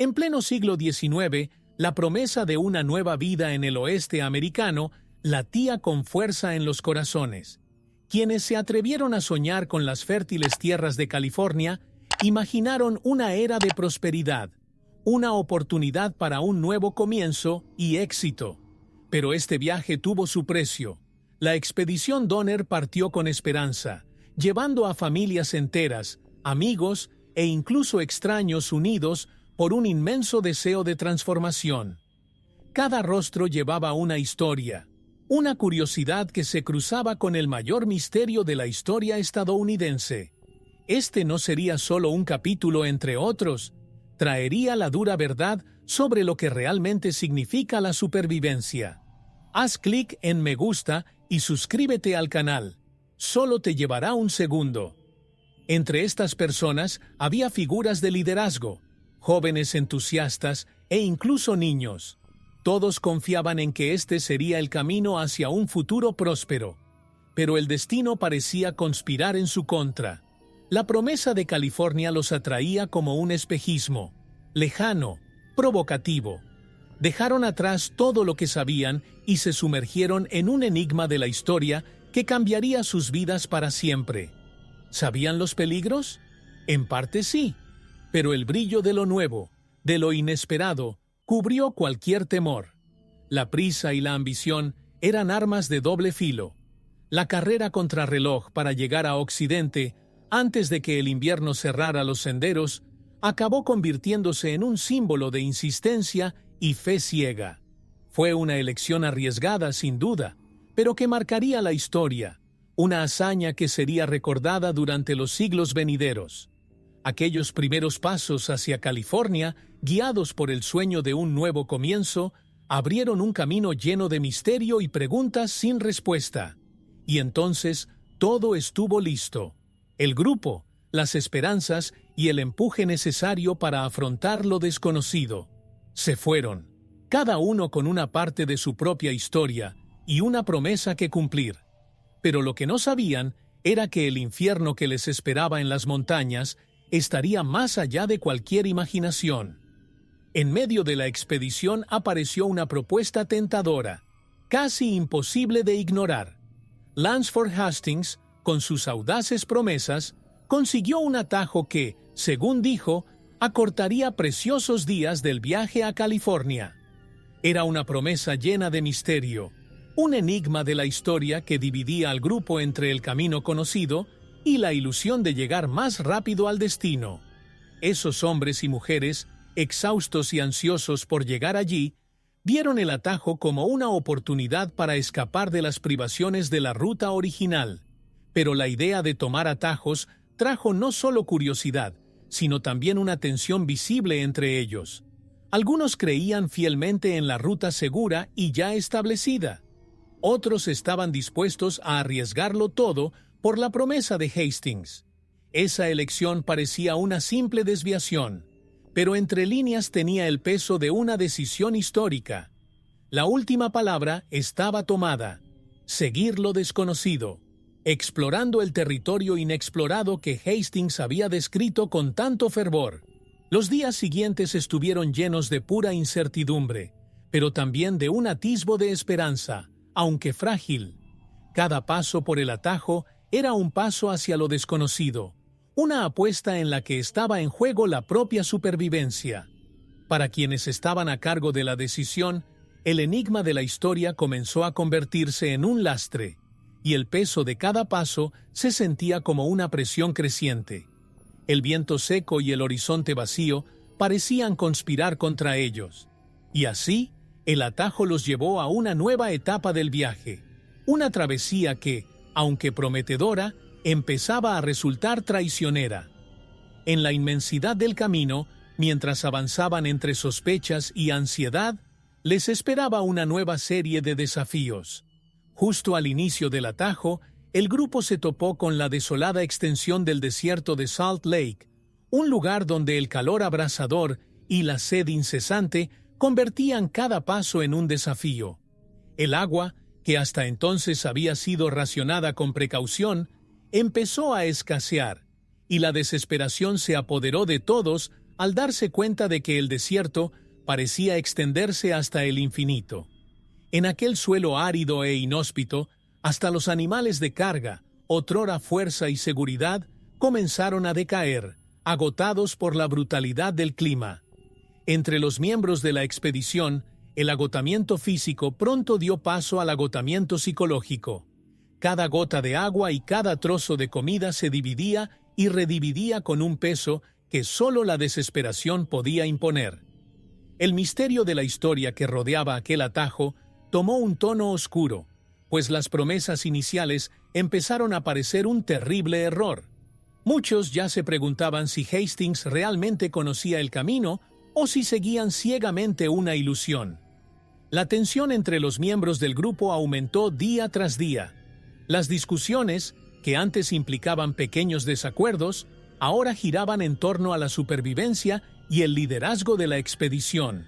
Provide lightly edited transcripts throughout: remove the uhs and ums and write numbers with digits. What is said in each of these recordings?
En pleno siglo XIX, la promesa de una nueva vida en el oeste americano latía con fuerza en los corazones. Quienes se atrevieron a soñar con las fértiles tierras de California imaginaron una era de prosperidad, una oportunidad para un nuevo comienzo y éxito. Pero este viaje tuvo su precio. La expedición Donner partió con esperanza, llevando a familias enteras, amigos e incluso extraños unidos por un inmenso deseo de transformación. Cada rostro llevaba una historia, una curiosidad que se cruzaba con el mayor misterio de la historia estadounidense. Este no sería solo un capítulo entre otros, traería la dura verdad sobre lo que realmente significa la supervivencia. Haz clic en me gusta y suscríbete al canal. Solo te llevará un segundo. Entre estas personas había figuras de liderazgo, jóvenes entusiastas e incluso niños. Todos confiaban en que este sería el camino hacia un futuro próspero. Pero el destino parecía conspirar en su contra. La promesa de California los atraía como un espejismo, lejano, provocativo. Dejaron atrás todo lo que sabían y se sumergieron en un enigma de la historia que cambiaría sus vidas para siempre. ¿Sabían los peligros? En parte sí, pero el brillo de lo nuevo, de lo inesperado, cubrió cualquier temor. La prisa y la ambición eran armas de doble filo. La carrera contrarreloj para llegar a Occidente, antes de que el invierno cerrara los senderos, acabó convirtiéndose en un símbolo de insistencia y fe ciega. Fue una elección arriesgada, sin duda, pero que marcaría la historia, una hazaña que sería recordada durante los siglos venideros. Aquellos primeros pasos hacia California, guiados por el sueño de un nuevo comienzo, abrieron un camino lleno de misterio y preguntas sin respuesta. Y entonces todo estuvo listo. El grupo, las esperanzas y el empuje necesario para afrontar lo desconocido. Se fueron, cada uno con una parte de su propia historia y una promesa que cumplir. Pero lo que no sabían era que el infierno que les esperaba en las montañas estaría más allá de cualquier imaginación. En medio de la expedición apareció una propuesta tentadora, casi imposible de ignorar. Lansford Hastings, con sus audaces promesas, consiguió un atajo que, según dijo, acortaría preciosos días del viaje a California. Era una promesa llena de misterio, un enigma de la historia que dividía al grupo entre el camino conocido y la ilusión de llegar más rápido al destino. Esos hombres y mujeres, exhaustos y ansiosos por llegar allí, vieron el atajo como una oportunidad para escapar de las privaciones de la ruta original. Pero la idea de tomar atajos trajo no solo curiosidad, sino también una tensión visible entre ellos. Algunos creían fielmente en la ruta segura y ya establecida. Otros estaban dispuestos a arriesgarlo todo por la promesa de Hastings. Esa elección parecía una simple desviación, pero entre líneas tenía el peso de una decisión histórica. La última palabra estaba tomada: seguir lo desconocido, explorando el territorio inexplorado que Hastings había descrito con tanto fervor. Los días siguientes estuvieron llenos de pura incertidumbre, pero también de un atisbo de esperanza, aunque frágil. Cada paso por el atajo era un paso hacia lo desconocido, una apuesta en la que estaba en juego la propia supervivencia. Para quienes estaban a cargo de la decisión, el enigma de la historia comenzó a convertirse en un lastre, y el peso de cada paso se sentía como una presión creciente. El viento seco y el horizonte vacío parecían conspirar contra ellos. Y así, el atajo los llevó a una nueva etapa del viaje, una travesía que, aunque prometedora, empezaba a resultar traicionera. En la inmensidad del camino, mientras avanzaban entre sospechas y ansiedad, les esperaba una nueva serie de desafíos. Justo al inicio del atajo, el grupo se topó con la desolada extensión del desierto de Salt Lake, un lugar donde el calor abrasador y la sed incesante convertían cada paso en un desafío. El agua, que hasta entonces había sido racionada con precaución, empezó a escasear, y la desesperación se apoderó de todos al darse cuenta de que el desierto parecía extenderse hasta el infinito. En aquel suelo árido e inhóspito, hasta los animales de carga, otrora fuerza y seguridad, comenzaron a decaer, agotados por la brutalidad del clima. Entre los miembros de la expedición, el agotamiento físico pronto dio paso al agotamiento psicológico. Cada gota de agua y cada trozo de comida se dividía y redividía con un peso que solo la desesperación podía imponer. El misterio de la historia que rodeaba aquel atajo tomó un tono oscuro, pues las promesas iniciales empezaron a parecer un terrible error. Muchos ya se preguntaban si Hastings realmente conocía el camino o si seguían ciegamente una ilusión. La tensión entre los miembros del grupo aumentó día tras día. Las discusiones, que antes implicaban pequeños desacuerdos, ahora giraban en torno a la supervivencia y el liderazgo de la expedición.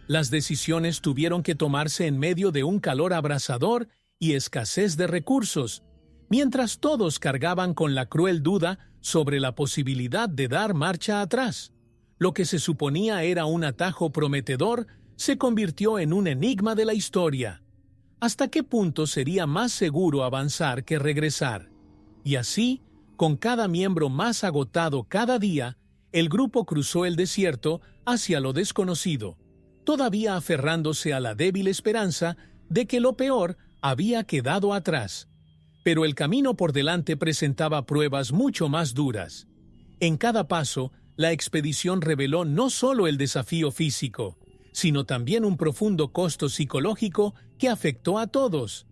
Las decisiones tuvieron que tomarse en medio de un calor abrasador y escasez de recursos, mientras todos cargaban con la cruel duda sobre la posibilidad de dar marcha atrás. Lo que se suponía era un atajo prometedor se convirtió en un enigma de la historia. ¿Hasta qué punto sería más seguro avanzar que regresar? Y así, con cada miembro más agotado cada día, el grupo cruzó el desierto hacia lo desconocido, todavía aferrándose a la débil esperanza de que lo peor había quedado atrás. Pero el camino por delante presentaba pruebas mucho más duras. En cada paso, la expedición reveló no solo el desafío físico, sino también un profundo costo psicológico que afectó a todos.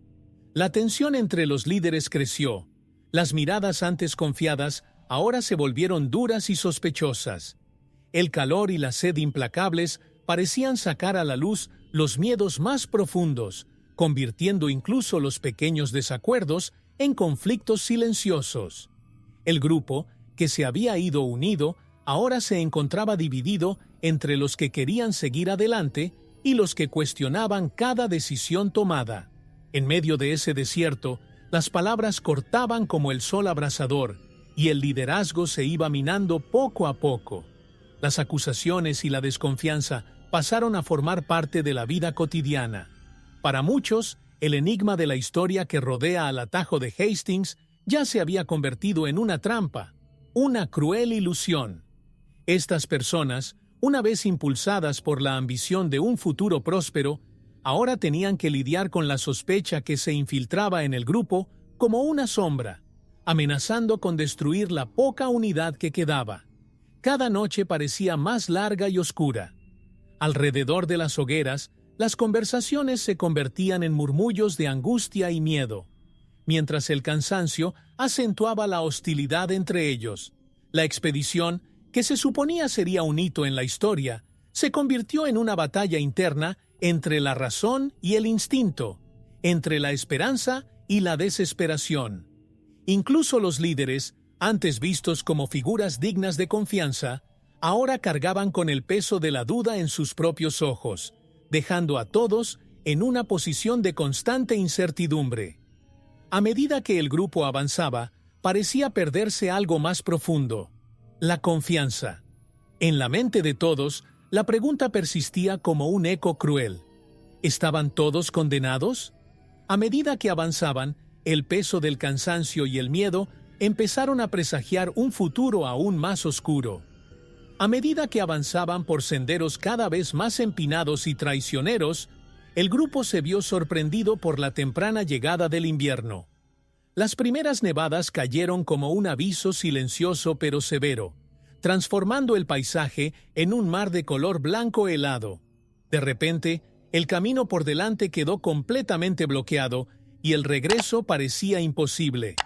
La tensión entre los líderes creció. Las miradas antes confiadas ahora se volvieron duras y sospechosas. El calor y la sed implacables parecían sacar a la luz los miedos más profundos, convirtiendo incluso los pequeños desacuerdos en conflictos silenciosos. El grupo, que se había ido unido, ahora se encontraba dividido entre los que querían seguir adelante y los que cuestionaban cada decisión tomada. En medio de ese desierto, las palabras cortaban como el sol abrasador y el liderazgo se iba minando poco a poco. Las acusaciones y la desconfianza pasaron a formar parte de la vida cotidiana. Para muchos, el enigma de la historia que rodea al atajo de Hastings ya se había convertido en una trampa, una cruel ilusión. Estas personas, una vez impulsadas por la ambición de un futuro próspero, ahora tenían que lidiar con la sospecha que se infiltraba en el grupo como una sombra, amenazando con destruir la poca unidad que quedaba. Cada noche parecía más larga y oscura. Alrededor de las hogueras, las conversaciones se convertían en murmullos de angustia y miedo, mientras el cansancio acentuaba la hostilidad entre ellos. La expedición, que se suponía sería un hito en la historia, se convirtió en una batalla interna entre la razón y el instinto, entre la esperanza y la desesperación. Incluso los líderes, antes vistos como figuras dignas de confianza, ahora cargaban con el peso de la duda en sus propios ojos, dejando a todos en una posición de constante incertidumbre. A medida que el grupo avanzaba, parecía perderse algo más profundo: la confianza. En la mente de todos, la pregunta persistía como un eco cruel. ¿Estaban todos condenados? A medida que avanzaban, el peso del cansancio y el miedo empezaron a presagiar un futuro aún más oscuro. A medida que avanzaban por senderos cada vez más empinados y traicioneros, el grupo se vio sorprendido por la temprana llegada del invierno. Las primeras nevadas cayeron como un aviso silencioso pero severo, transformando el paisaje en un mar de color blanco helado. De repente, el camino por delante quedó completamente bloqueado y el regreso parecía imposible.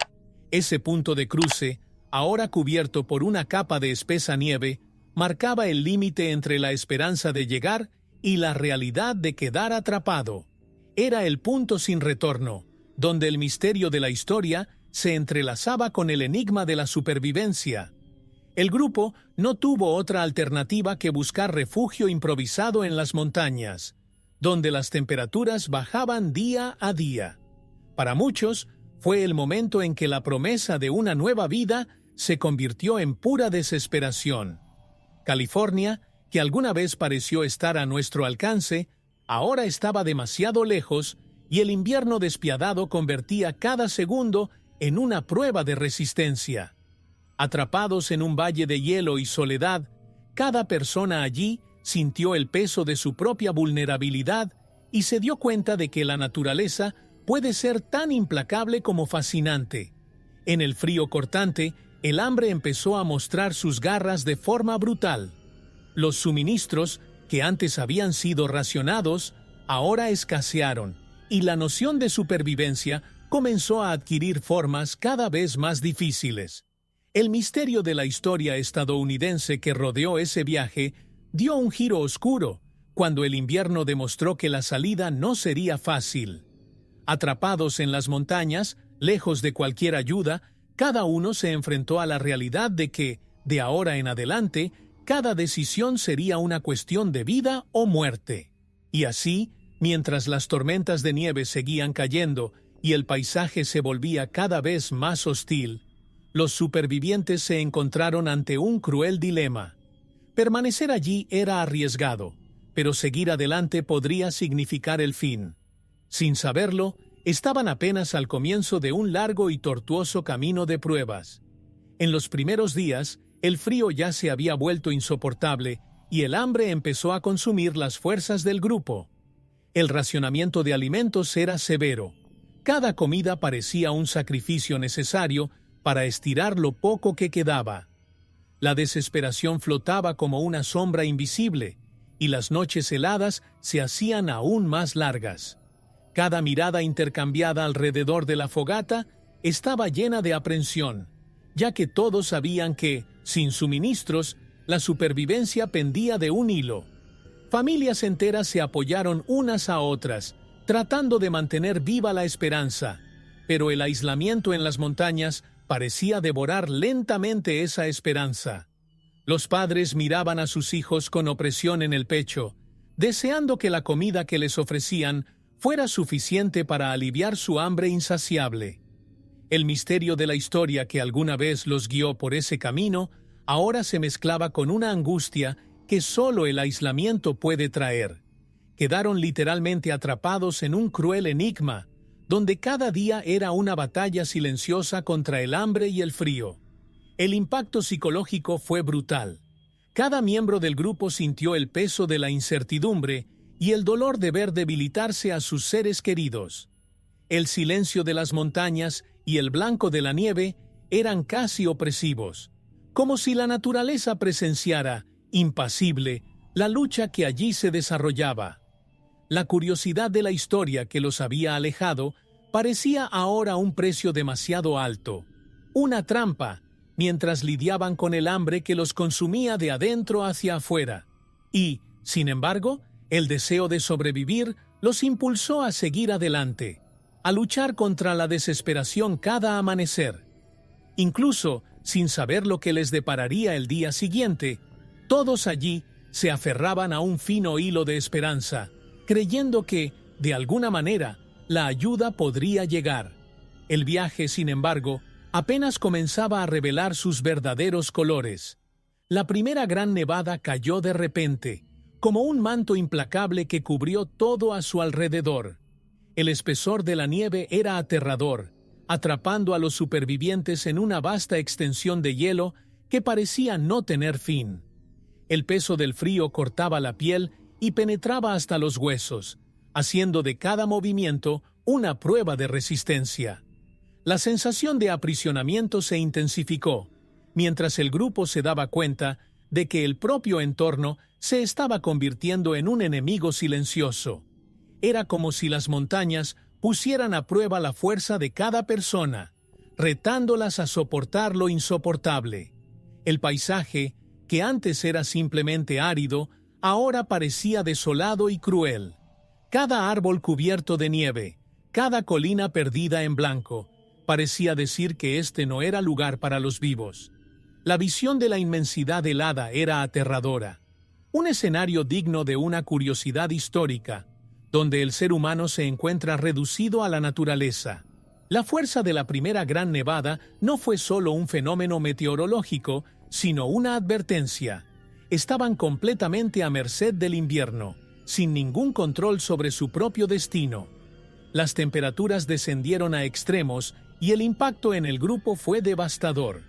Ese punto de cruce, ahora cubierto por una capa de espesa nieve, marcaba el límite entre la esperanza de llegar y la realidad de quedar atrapado. Era el punto sin retorno, donde el misterio de la historia se entrelazaba con el enigma de la supervivencia. El grupo no tuvo otra alternativa que buscar refugio improvisado en las montañas, donde las temperaturas bajaban día a día. Para muchos, fue el momento en que la promesa de una nueva vida se convirtió en pura desesperación. California, que alguna vez pareció estar a nuestro alcance, ahora estaba demasiado lejos y el invierno despiadado convertía cada segundo en una prueba de resistencia. Atrapados en un valle de hielo y soledad, cada persona allí sintió el peso de su propia vulnerabilidad y se dio cuenta de que la naturaleza puede ser tan implacable como fascinante. En el frío cortante, el hambre empezó a mostrar sus garras de forma brutal. Los suministros, que antes habían sido racionados, ahora escasearon, y la noción de supervivencia comenzó a adquirir formas cada vez más difíciles. El misterio de la historia estadounidense que rodeó ese viaje dio un giro oscuro, cuando el invierno demostró que la salida no sería fácil. Atrapados en las montañas, lejos de cualquier ayuda, cada uno se enfrentó a la realidad de que, de ahora en adelante, cada decisión sería una cuestión de vida o muerte. Y así, mientras las tormentas de nieve seguían cayendo y el paisaje se volvía cada vez más hostil, los supervivientes se encontraron ante un cruel dilema. Permanecer allí era arriesgado, pero seguir adelante podría significar el fin. Sin saberlo, estaban apenas al comienzo de un largo y tortuoso camino de pruebas. En los primeros días, el frío ya se había vuelto insoportable y el hambre empezó a consumir las fuerzas del grupo. El racionamiento de alimentos era severo. Cada comida parecía un sacrificio necesario para estirar lo poco que quedaba. La desesperación flotaba como una sombra invisible, y las noches heladas se hacían aún más largas. Cada mirada intercambiada alrededor de la fogata estaba llena de aprensión, ya que todos sabían que, sin suministros, la supervivencia pendía de un hilo. Familias enteras se apoyaron unas a otras, tratando de mantener viva la esperanza, pero el aislamiento en las montañas parecía devorar lentamente esa esperanza. Los padres miraban a sus hijos con opresión en el pecho, deseando que la comida que les ofrecían fuera suficiente para aliviar su hambre insaciable. El misterio de la historia que alguna vez los guió por ese camino ahora se mezclaba con una angustia que solo el aislamiento puede traer. Quedaron literalmente atrapados en un cruel enigma, donde cada día era una batalla silenciosa contra el hambre y el frío. El impacto psicológico fue brutal. Cada miembro del grupo sintió el peso de la incertidumbre y el dolor de ver debilitarse a sus seres queridos. El silencio de las montañas y el blanco de la nieve eran casi opresivos, como si la naturaleza presenciara, impasible, la lucha que allí se desarrollaba. La curiosidad de la historia que los había alejado parecía ahora un precio demasiado alto, una trampa, mientras lidiaban con el hambre que los consumía de adentro hacia afuera. Y, sin embargo, el deseo de sobrevivir los impulsó a seguir adelante, a luchar contra la desesperación cada amanecer. Incluso, sin saber lo que les depararía el día siguiente, todos allí se aferraban a un fino hilo de esperanza, creyendo que, de alguna manera, la ayuda podría llegar. El viaje, sin embargo, apenas comenzaba a revelar sus verdaderos colores. La primera gran nevada cayó de repente, como un manto implacable que cubrió todo a su alrededor. El espesor de la nieve era aterrador, atrapando a los supervivientes en una vasta extensión de hielo que parecía no tener fin. El peso del frío cortaba la piel y penetraba hasta los huesos, haciendo de cada movimiento una prueba de resistencia. La sensación de aprisionamiento se intensificó, mientras el grupo se daba cuenta de que el propio entorno se estaba convirtiendo en un enemigo silencioso. Era como si las montañas pusieran a prueba la fuerza de cada persona, retándolas a soportar lo insoportable. El paisaje, que antes era simplemente árido, ahora parecía desolado y cruel. Cada árbol cubierto de nieve, cada colina perdida en blanco, parecía decir que este no era lugar para los vivos. La visión de la inmensidad helada era aterradora, un escenario digno de una curiosidad histórica, donde el ser humano se encuentra reducido a la naturaleza. La fuerza de la primera gran nevada no fue solo un fenómeno meteorológico, sino una advertencia. estaban completamente a merced del invierno, sin ningún control sobre su propio destino. Las temperaturas descendieron a extremos y el impacto en el grupo fue devastador.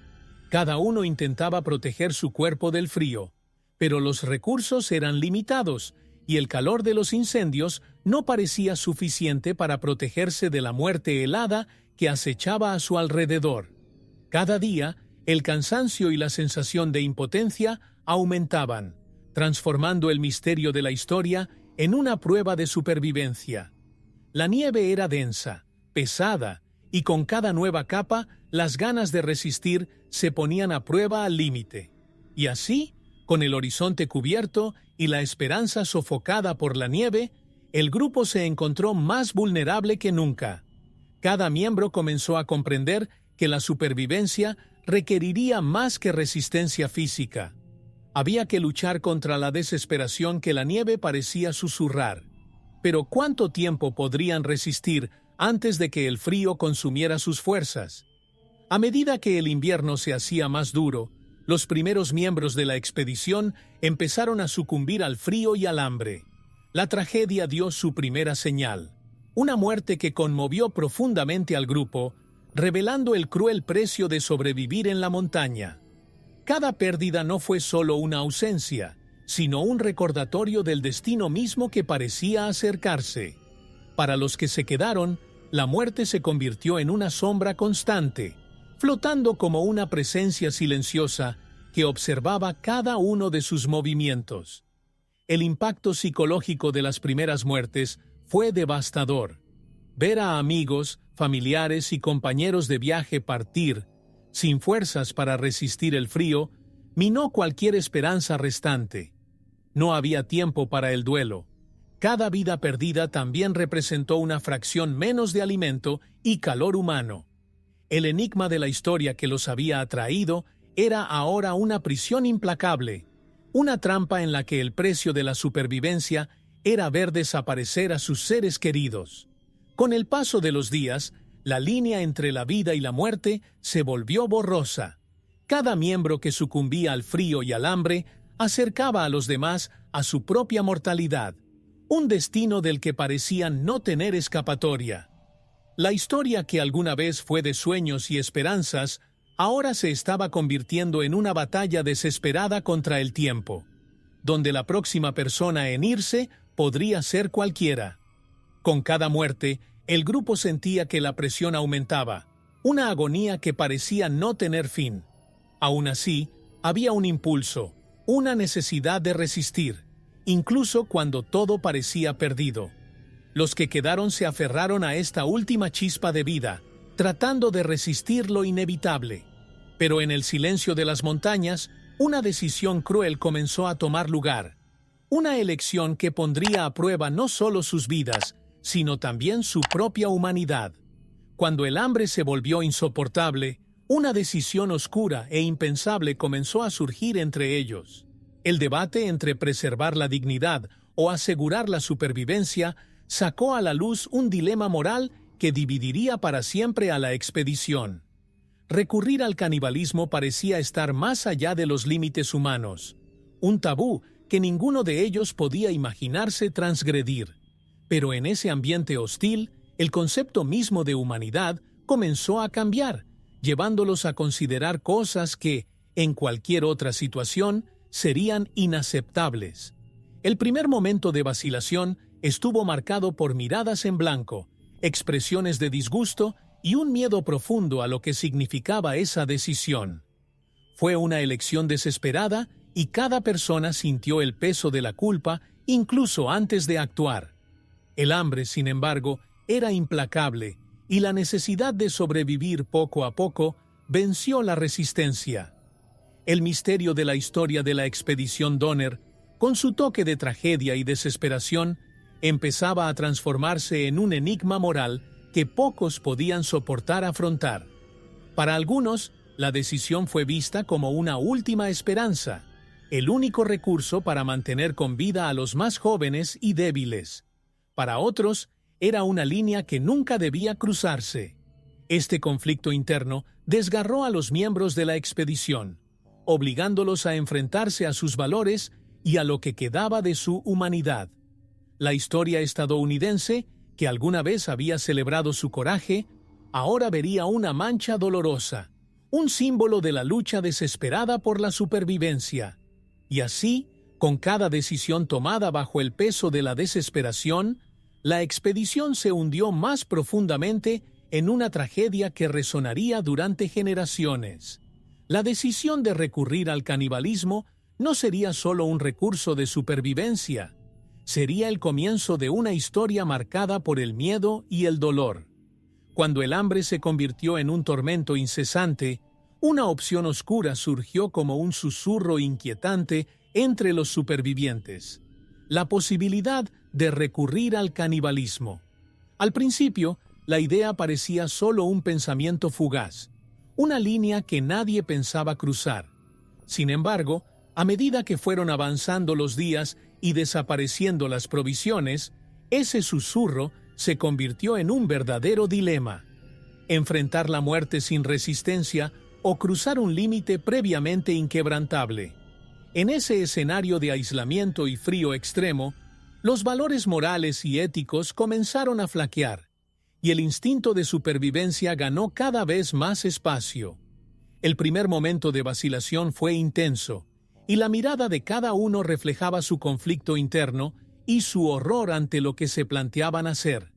Cada uno intentaba proteger su cuerpo del frío, pero los recursos eran limitados y el calor de los incendios no parecía suficiente para protegerse de la muerte helada que acechaba a su alrededor. Cada día, el cansancio y la sensación de impotencia aumentaban, transformando el misterio de la historia en una prueba de supervivencia. La nieve era densa, pesada, y con cada nueva capa, las ganas de resistir se ponían a prueba al límite. Y así, con el horizonte cubierto y la esperanza sofocada por la nieve, el grupo se encontró más vulnerable que nunca. Cada miembro comenzó a comprender que la supervivencia requeriría más que resistencia física. Había que luchar contra la desesperación que la nieve parecía susurrar. Pero ¿cuánto tiempo podrían resistir antes de que el frío consumiera sus fuerzas? A medida que el invierno se hacía más duro, los primeros miembros de la expedición empezaron a sucumbir al frío y al hambre. La tragedia dio su primera señal, una muerte que conmovió profundamente al grupo, revelando el cruel precio de sobrevivir en la montaña. Cada pérdida no fue solo una ausencia, sino un recordatorio del destino mismo que parecía acercarse. Para los que se quedaron, la muerte se convirtió en una sombra constante, flotando como una presencia silenciosa que observaba cada uno de sus movimientos. El impacto psicológico de las primeras muertes fue devastador. Ver a amigos, familiares y compañeros de viaje partir, sin fuerzas para resistir el frío, minó cualquier esperanza restante. No había tiempo para el duelo. Cada vida perdida también representó una fracción menos de alimento y calor humano. El enigma de la historia que los había atraído era ahora una prisión implacable, una trampa en la que el precio de la supervivencia era ver desaparecer a sus seres queridos. Con el paso de los días, la línea entre la vida y la muerte se volvió borrosa. Cada miembro que sucumbía al frío y al hambre acercaba a los demás a su propia mortalidad, un destino del que parecían no tener escapatoria. La historia que alguna vez fue de sueños y esperanzas, ahora se estaba convirtiendo en una batalla desesperada contra el tiempo, donde la próxima persona en irse podría ser cualquiera. Con cada muerte, el grupo sentía que la presión aumentaba, una agonía que parecía no tener fin. Aún así, había un impulso, una necesidad de resistir, incluso cuando todo parecía perdido. Los que quedaron se aferraron a esta última chispa de vida, tratando de resistir lo inevitable. Pero en el silencio de las montañas, una decisión cruel comenzó a tomar lugar. Una elección que pondría a prueba no solo sus vidas, sino también su propia humanidad. Cuando el hambre se volvió insoportable, una decisión oscura e impensable comenzó a surgir entre ellos. El debate entre preservar la dignidad o asegurar la supervivencia sacó a la luz un dilema moral que dividiría para siempre a la expedición. Recurrir al canibalismo parecía estar más allá de los límites humanos, un tabú que ninguno de ellos podía imaginarse transgredir. Pero en ese ambiente hostil, el concepto mismo de humanidad comenzó a cambiar, llevándolos a considerar cosas que, en cualquier otra situación, serían inaceptables. El primer momento de vacilación estuvo marcado por miradas en blanco, expresiones de disgusto y un miedo profundo a lo que significaba esa decisión. Fue una elección desesperada y cada persona sintió el peso de la culpa incluso antes de actuar. El hambre, sin embargo, era implacable y la necesidad de sobrevivir poco a poco venció la resistencia. El misterio de la historia de la expedición Donner, con su toque de tragedia y desesperación, empezaba a transformarse en un enigma moral que pocos podían soportar afrontar. Para algunos, la decisión fue vista como una última esperanza, el único recurso para mantener con vida a los más jóvenes y débiles. Para otros, era una línea que nunca debía cruzarse. Este conflicto interno desgarró a los miembros de la expedición. obligándolos a enfrentarse a sus valores y a lo que quedaba de su humanidad. La historia estadounidense, que alguna vez había celebrado su coraje, ahora vería una mancha dolorosa, un símbolo de la lucha desesperada por la supervivencia. Y así, con cada decisión tomada bajo el peso de la desesperación, la expedición se hundió más profundamente en una tragedia que resonaría durante generaciones. La decisión de recurrir al canibalismo no sería solo un recurso de supervivencia, sería el comienzo de una historia marcada por el miedo y el dolor. Cuando el hambre se convirtió en un tormento incesante, una opción oscura surgió como un susurro inquietante entre los supervivientes: la posibilidad de recurrir al canibalismo. Al principio, la idea parecía solo un pensamiento fugaz, una línea que nadie pensaba cruzar. Sin embargo, a medida que fueron avanzando los días y desapareciendo las provisiones, ese susurro se convirtió en un verdadero dilema: enfrentar la muerte sin resistencia o cruzar un límite previamente inquebrantable. En ese escenario de aislamiento y frío extremo, los valores morales y éticos comenzaron a flaquear, y el instinto de supervivencia ganó cada vez más espacio. El primer momento de vacilación fue intenso, y la mirada de cada uno reflejaba su conflicto interno y su horror ante lo que se planteaban hacer.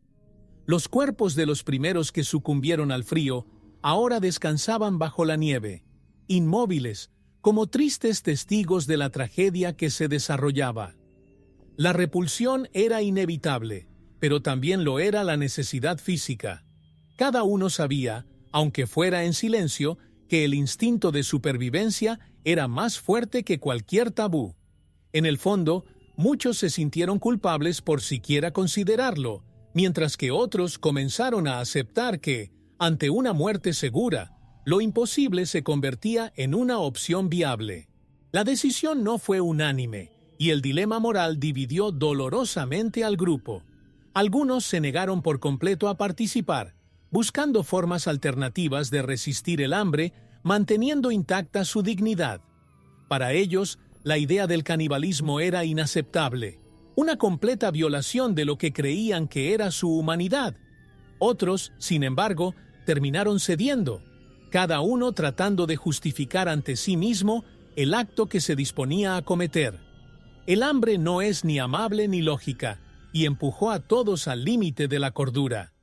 Los cuerpos de los primeros que sucumbieron al frío ahora descansaban bajo la nieve, inmóviles, como tristes testigos de la tragedia que se desarrollaba. La repulsión era inevitable, pero también lo era la necesidad física. Cada uno sabía, aunque fuera en silencio, que el instinto de supervivencia era más fuerte que cualquier tabú. En el fondo, muchos se sintieron culpables por siquiera considerarlo, mientras que otros comenzaron a aceptar que, ante una muerte segura, lo imposible se convertía en una opción viable. La decisión no fue unánime, y el dilema moral dividió dolorosamente al grupo. Algunos se negaron por completo a participar, buscando formas alternativas de resistir el hambre, manteniendo intacta su dignidad. Para ellos, la idea del canibalismo era inaceptable, una completa violación de lo que creían que era su humanidad. Otros, sin embargo, terminaron cediendo, cada uno tratando de justificar ante sí mismo el acto que se disponía a cometer. El hambre no es ni amable ni lógica, y empujó a todos al límite de la cordura.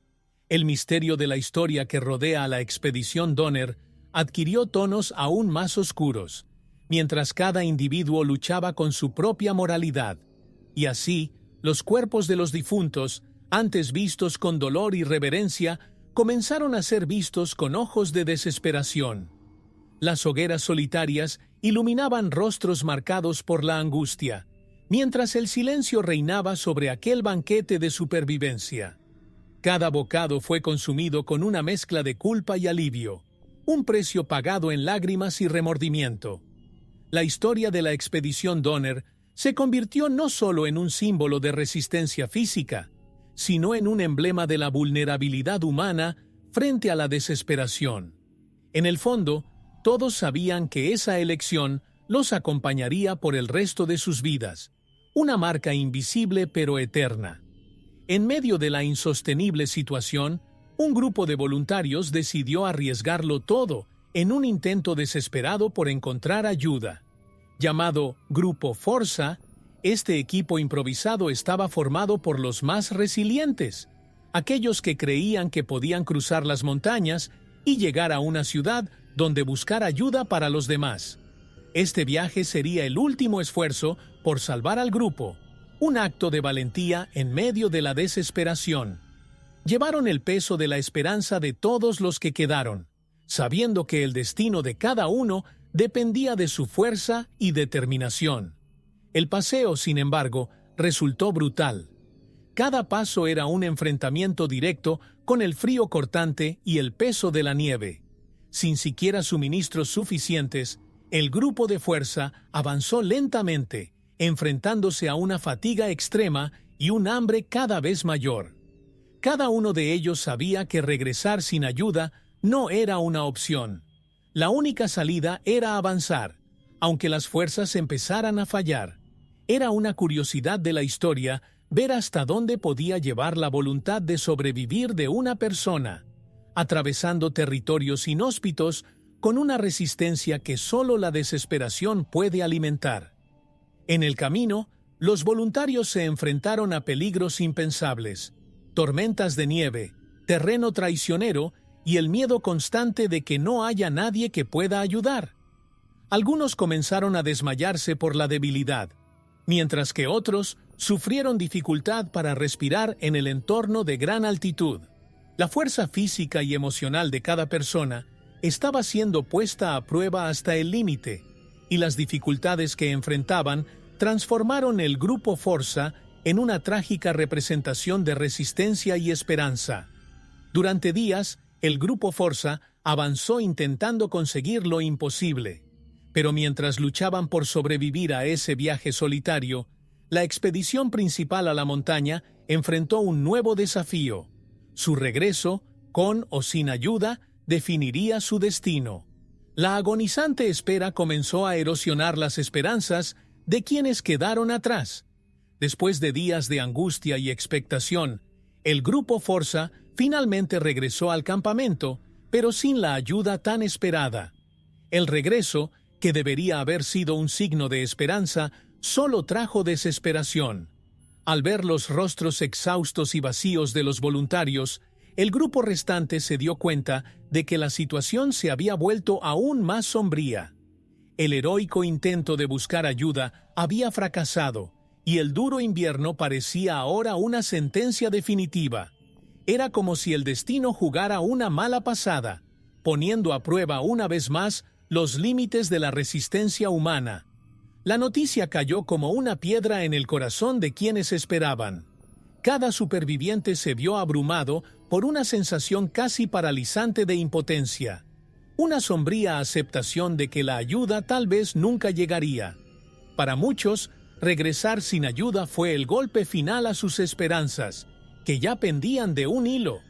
El misterio de la historia que rodea a la expedición Donner adquirió tonos aún más oscuros, mientras cada individuo luchaba con su propia moralidad. Y así, los cuerpos de los difuntos, antes vistos con dolor y reverencia, comenzaron a ser vistos con ojos de desesperación. Las hogueras solitarias iluminaban rostros marcados por la angustia, mientras el silencio reinaba sobre aquel banquete de supervivencia. Cada bocado fue consumido con una mezcla de culpa y alivio, un precio pagado en lágrimas y remordimiento. La historia de la expedición Donner se convirtió no solo en un símbolo de resistencia física, sino en un emblema de la vulnerabilidad humana frente a la desesperación. En el fondo, todos sabían que esa elección los acompañaría por el resto de sus vidas, una marca invisible pero eterna. En medio de la insostenible situación, un grupo de voluntarios decidió arriesgarlo todo en un intento desesperado por encontrar ayuda. Llamado Grupo Forza, este equipo improvisado estaba formado por los más resilientes, aquellos que creían que podían cruzar las montañas y llegar a una ciudad donde buscar ayuda para los demás. Este viaje sería el último esfuerzo por salvar al grupo, un acto de valentía en medio de la desesperación. Llevaron el peso de la esperanza de todos los que quedaron, sabiendo que el destino de cada uno dependía de su fuerza y determinación. El paseo, sin embargo, resultó brutal. Cada paso era un enfrentamiento directo con el frío cortante y el peso de la nieve. Sin siquiera suministros suficientes, el grupo de fuerza avanzó lentamente, enfrentándose a una fatiga extrema y un hambre cada vez mayor. Cada uno de ellos sabía que regresar sin ayuda no era una opción. La única salida era avanzar, aunque las fuerzas empezaran a fallar. Era una curiosidad de la historia ver hasta dónde podía llevar la voluntad de sobrevivir de una persona, atravesando territorios inhóspitos con una resistencia que solo la desesperación puede alimentar. En el camino, los voluntarios se enfrentaron a peligros impensables, tormentas de nieve, terreno traicionero y el miedo constante de que no haya nadie que pueda ayudar. Algunos comenzaron a desmayarse por la debilidad, mientras que otros sufrieron dificultad para respirar en el entorno de gran altitud. La fuerza física y emocional de cada persona estaba siendo puesta a prueba hasta el límite, y las dificultades que enfrentaban transformaron el Grupo Forza en una trágica representación de resistencia y esperanza. Durante días, el Grupo Forza avanzó intentando conseguir lo imposible. Pero mientras luchaban por sobrevivir a ese viaje solitario, la expedición principal a la montaña enfrentó un nuevo desafío. Su regreso, con o sin ayuda, definiría su destino. La agonizante espera comenzó a erosionar las esperanzas de quienes quedaron atrás. Después de días de angustia y expectación, el Grupo Forza finalmente regresó al campamento, pero sin la ayuda tan esperada. El regreso, que debería haber sido un signo de esperanza, solo trajo desesperación. Al ver los rostros exhaustos y vacíos de los voluntarios, el grupo restante se dio cuenta de que la situación se había vuelto aún más sombría. El heroico intento de buscar ayuda había fracasado, y el duro invierno parecía ahora una sentencia definitiva. Era como si el destino jugara una mala pasada, poniendo a prueba una vez más los límites de la resistencia humana. La noticia cayó como una piedra en el corazón de quienes esperaban. Cada superviviente se vio abrumado por una sensación casi paralizante de impotencia, una sombría aceptación de que la ayuda tal vez nunca llegaría. Para muchos, regresar sin ayuda fue el golpe final a sus esperanzas, que ya pendían de un hilo.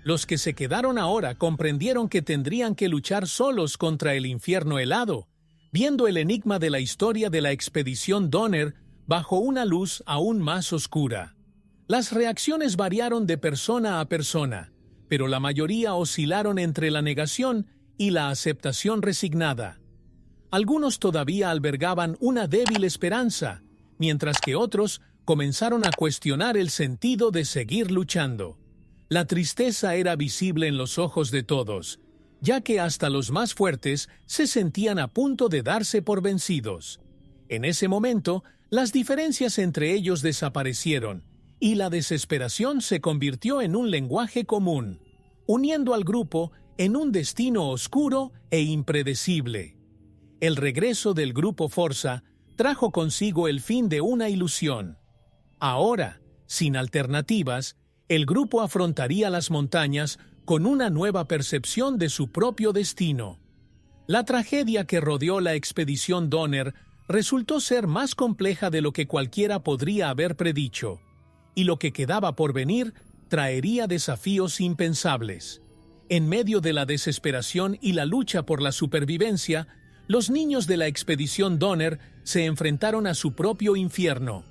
Los que se quedaron ahora comprendieron que tendrían que luchar solos contra el infierno helado, viendo el enigma de la historia de la expedición Donner bajo una luz aún más oscura. Las reacciones variaron de persona a persona, pero la mayoría oscilaron entre la negación y la aceptación resignada. Algunos todavía albergaban una débil esperanza, mientras que otros comenzaron a cuestionar el sentido de seguir luchando. La tristeza era visible en los ojos de todos, ya que hasta los más fuertes se sentían a punto de darse por vencidos. En ese momento, las diferencias entre ellos desaparecieron, y la desesperación se convirtió en un lenguaje común, uniendo al grupo en un destino oscuro e impredecible. El regreso del Grupo Forza trajo consigo el fin de una ilusión. Ahora, sin alternativas, el grupo afrontaría las montañas con una nueva percepción de su propio destino. La tragedia que rodeó la expedición Donner resultó ser más compleja de lo que cualquiera podría haber predicho, y lo que quedaba por venir traería desafíos impensables. En medio de la desesperación y la lucha por la supervivencia, los niños de la expedición Donner se enfrentaron a su propio infierno.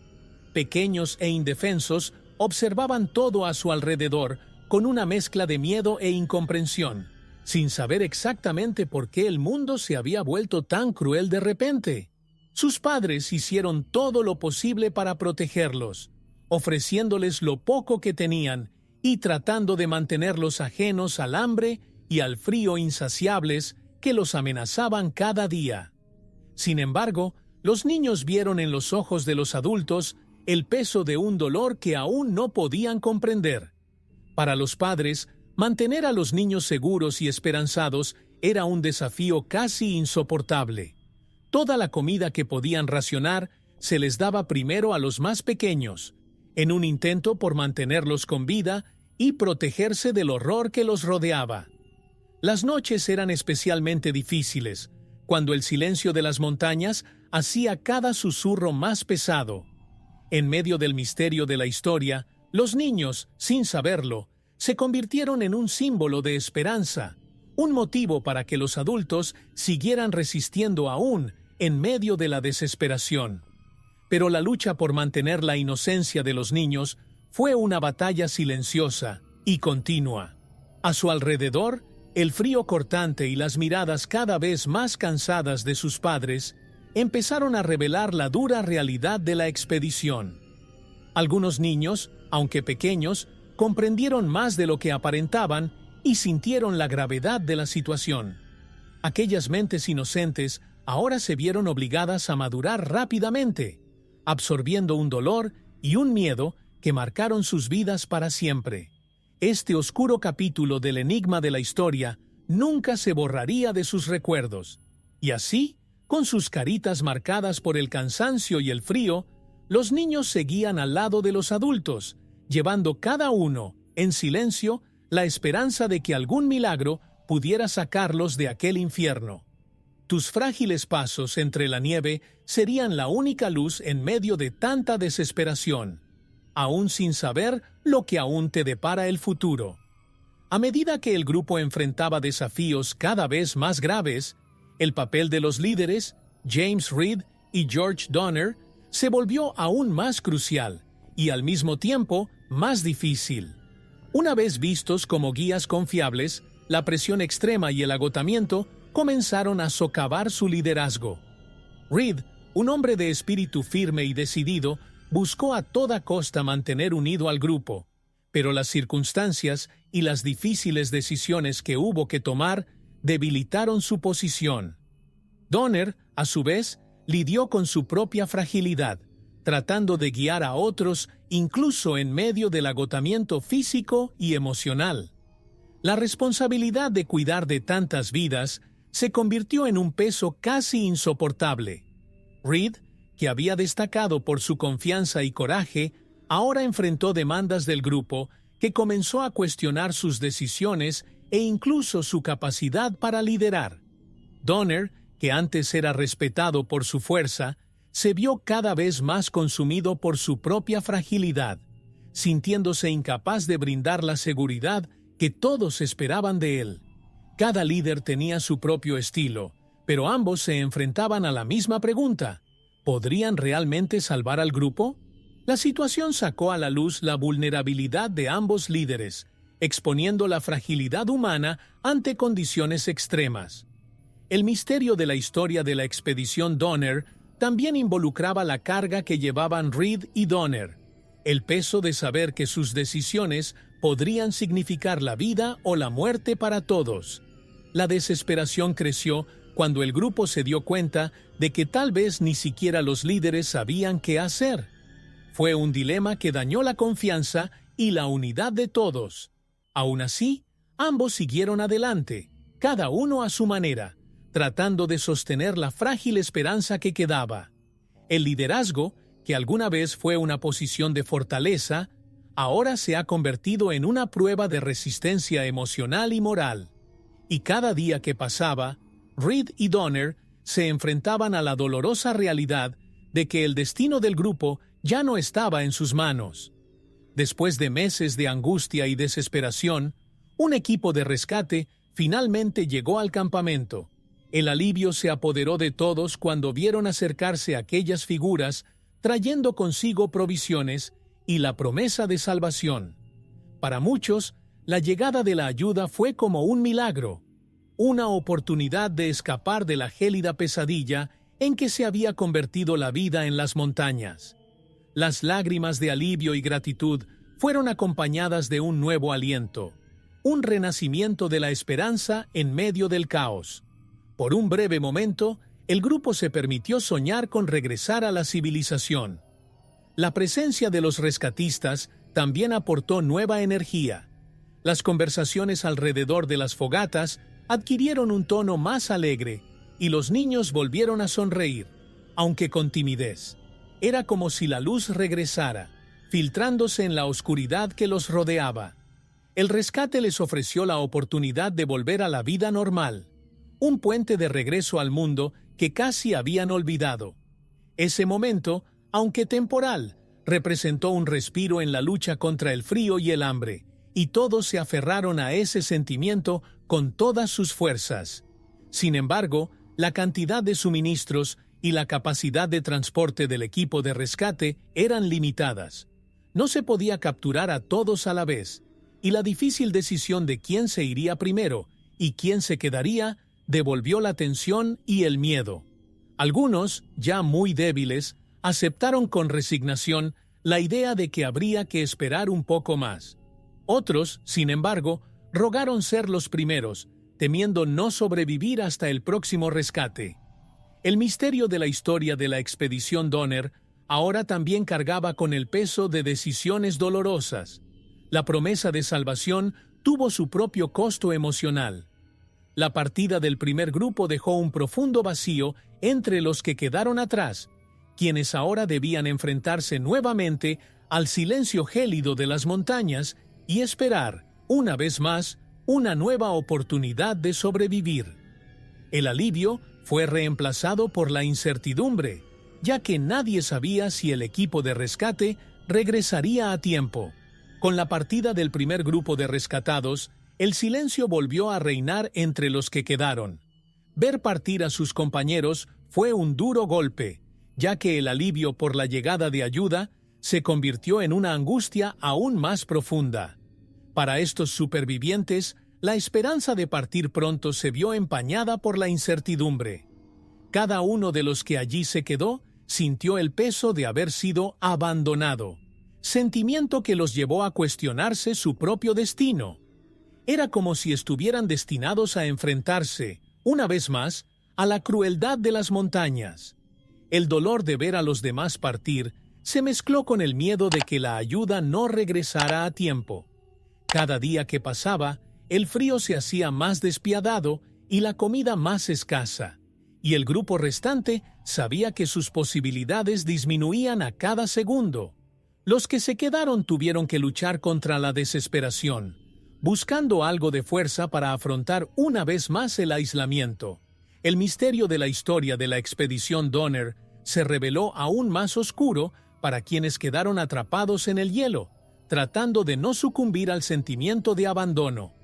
Pequeños e indefensos, observaban todo a su alrededor con una mezcla de miedo e incomprensión, sin saber exactamente por qué el mundo se había vuelto tan cruel de repente. Sus padres hicieron todo lo posible para protegerlos, ofreciéndoles lo poco que tenían y tratando de mantenerlos ajenos al hambre y al frío insaciables que los amenazaban cada día. Sin embargo, los niños vieron en los ojos de los adultos el peso de un dolor que aún no podían comprender. Para los padres, mantener a los niños seguros y esperanzados era un desafío casi insoportable. Toda la comida que podían racionar se les daba primero a los más pequeños, en un intento por mantenerlos con vida y protegerse del horror que los rodeaba. Las noches eran especialmente difíciles, cuando el silencio de las montañas hacía cada susurro más pesado. En medio del misterio de la historia, los niños, sin saberlo, se convirtieron en un símbolo de esperanza, un motivo para que los adultos siguieran resistiendo aún en medio de la desesperación. Pero la lucha por mantener la inocencia de los niños fue una batalla silenciosa y continua. A su alrededor, el frío cortante y las miradas cada vez más cansadas de sus padres empezaron a revelar la dura realidad de la expedición. Algunos niños, aunque pequeños, comprendieron más de lo que aparentaban y sintieron la gravedad de la situación. Aquellas mentes inocentes ahora se vieron obligadas a madurar rápidamente, absorbiendo un dolor y un miedo que marcaron sus vidas para siempre. Este oscuro capítulo del enigma de la historia nunca se borraría de sus recuerdos. Y así, con sus caritas marcadas por el cansancio y el frío, los niños seguían al lado de los adultos, llevando cada uno, en silencio, la esperanza de que algún milagro pudiera sacarlos de aquel infierno. Tus frágiles pasos entre la nieve serían la única luz en medio de tanta desesperación, aún sin saber lo que aún te depara el futuro. A medida que el grupo enfrentaba desafíos cada vez más graves, el papel de los líderes, James Reed y George Donner, se volvió aún más crucial y al mismo tiempo más difícil. Una vez vistos como guías confiables, la presión extrema y el agotamiento comenzaron a socavar su liderazgo. Reed, un hombre de espíritu firme y decidido, buscó a toda costa mantener unido al grupo, pero las circunstancias y las difíciles decisiones que hubo que tomar debilitaron su posición. Donner, a su vez, lidió con su propia fragilidad, tratando de guiar a otros incluso en medio del agotamiento físico y emocional. La responsabilidad de cuidar de tantas vidas se convirtió en un peso casi insoportable. Reed, que había destacado por su confianza y coraje, ahora enfrentó demandas del grupo que comenzó a cuestionar sus decisiones e incluso su capacidad para liderar. Donner, que antes era respetado por su fuerza, se vio cada vez más consumido por su propia fragilidad, sintiéndose incapaz de brindar la seguridad que todos esperaban de él. Cada líder tenía su propio estilo, pero ambos se enfrentaban a la misma pregunta: ¿podrían realmente salvar al grupo? La situación sacó a la luz la vulnerabilidad de ambos líderes, exponiendo la fragilidad humana ante condiciones extremas. El misterio de la historia de la expedición Donner también involucraba la carga que llevaban Reed y Donner, el peso de saber que sus decisiones podrían significar la vida o la muerte para todos. La desesperación creció cuando el grupo se dio cuenta de que tal vez ni siquiera los líderes sabían qué hacer. Fue un dilema que dañó la confianza y la unidad de todos. Aún así, ambos siguieron adelante, cada uno a su manera, tratando de sostener la frágil esperanza que quedaba. El liderazgo, que alguna vez fue una posición de fortaleza, ahora se ha convertido en una prueba de resistencia emocional y moral. Y cada día que pasaba, Reed y Donner se enfrentaban a la dolorosa realidad de que el destino del grupo ya no estaba en sus manos. Después de meses de angustia y desesperación, un equipo de rescate finalmente llegó al campamento. El alivio se apoderó de todos cuando vieron acercarse aquellas figuras trayendo consigo provisiones y la promesa de salvación. Para muchos, la llegada de la ayuda fue como un milagro, una oportunidad de escapar de la gélida pesadilla en que se había convertido la vida en las montañas. Las lágrimas de alivio y gratitud fueron acompañadas de un nuevo aliento, un renacimiento de la esperanza en medio del caos. Por un breve momento, el grupo se permitió soñar con regresar a la civilización. La presencia de los rescatistas también aportó nueva energía. Las conversaciones alrededor de las fogatas adquirieron un tono más alegre y los niños volvieron a sonreír, aunque con timidez. Era como si la luz regresara, filtrándose en la oscuridad que los rodeaba. El rescate les ofreció la oportunidad de volver a la vida normal, un puente de regreso al mundo que casi habían olvidado. Ese momento, aunque temporal, representó un respiro en la lucha contra el frío y el hambre, y todos se aferraron a ese sentimiento con todas sus fuerzas. Sin embargo, la cantidad de suministros y la capacidad de transporte del equipo de rescate eran limitadas. No se podía capturar a todos a la vez, y la difícil decisión de quién se iría primero y quién se quedaría devolvió la tensión y el miedo. Algunos, ya muy débiles, aceptaron con resignación la idea de que habría que esperar un poco más. Otros, sin embargo, rogaron ser los primeros, temiendo no sobrevivir hasta el próximo rescate. El misterio de la historia de la expedición Donner ahora también cargaba con el peso de decisiones dolorosas. La promesa de salvación tuvo su propio costo emocional. La partida del primer grupo dejó un profundo vacío entre los que quedaron atrás, quienes ahora debían enfrentarse nuevamente al silencio gélido de las montañas y esperar, una vez más, una nueva oportunidad de sobrevivir. El alivio fue reemplazado por la incertidumbre, ya que nadie sabía si el equipo de rescate regresaría a tiempo. Con la partida del primer grupo de rescatados, el silencio volvió a reinar entre los que quedaron. Ver partir a sus compañeros fue un duro golpe, ya que el alivio por la llegada de ayuda se convirtió en una angustia aún más profunda. Para estos supervivientes, la esperanza de partir pronto se vio empañada por la incertidumbre. Cada uno de los que allí se quedó sintió el peso de haber sido abandonado, sentimiento que los llevó a cuestionarse su propio destino. Era como si estuvieran destinados a enfrentarse, una vez más, a la crueldad de las montañas. El dolor de ver a los demás partir se mezcló con el miedo de que la ayuda no regresara a tiempo. Cada día que pasaba, el frío se hacía más despiadado y la comida más escasa, y el grupo restante sabía que sus posibilidades disminuían a cada segundo. Los que se quedaron tuvieron que luchar contra la desesperación, buscando algo de fuerza para afrontar una vez más el aislamiento. El misterio de la historia de la expedición Donner se reveló aún más oscuro para quienes quedaron atrapados en el hielo, tratando de no sucumbir al sentimiento de abandono.